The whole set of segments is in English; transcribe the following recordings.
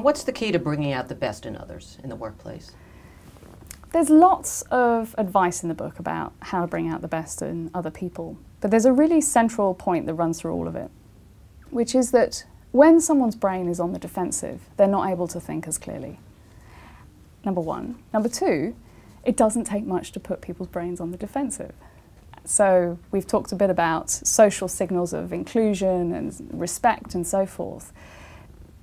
what's the key to bringing out the best in others in the workplace? There's lots of advice in the book about how to bring out the best in other people, but there's a really central point that runs through all of it, which is that when someone's brain is on the defensive, they're not able to think as clearly. Number one. Number two, it doesn't take much to put people's brains on the defensive. So we've talked a bit about social signals of inclusion and respect and so forth.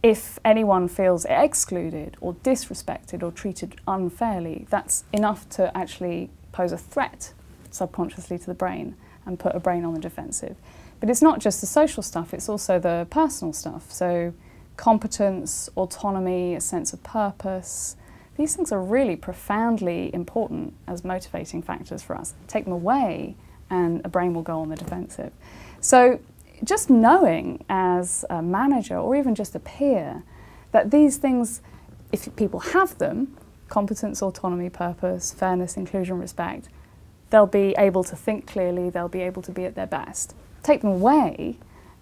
If anyone feels excluded or disrespected or treated unfairly, that's enough to actually pose a threat subconsciously to the brain and put a brain on the defensive. But it's not just the social stuff, it's also the personal stuff. So competence, autonomy, a sense of purpose. These things are really profoundly important as motivating factors for us. Take them away and a brain will go on the defensive. So just knowing as a manager or even just a peer that these things, if people have them, competence, autonomy, purpose, fairness, inclusion, respect, they'll be able to think clearly, they'll be able to be at their best. Take them away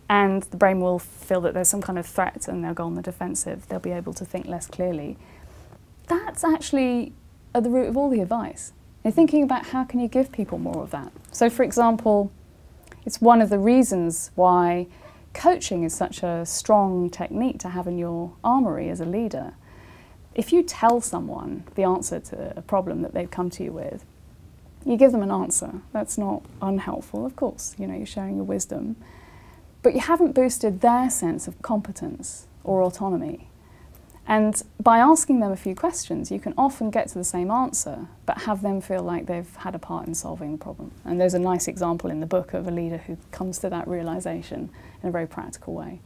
and the brain will feel that there's some kind of threat and they'll go on the defensive, they'll be able to think less clearly. That's actually at the root of all the advice. You're thinking about how can you give people more of that. So for example, it's one of the reasons why coaching is such a strong technique to have in your armory as a leader. If you tell someone the answer to a problem that they've come to you with, you give them an answer. That's not unhelpful, of course, you know, you're sharing your wisdom. But you haven't boosted their sense of competence or autonomy. And by asking them a few questions, you can often get to the same answer, but have them feel like they've had a part in solving the problem. And there's a nice example in the book of a leader who comes to that realization in a very practical way.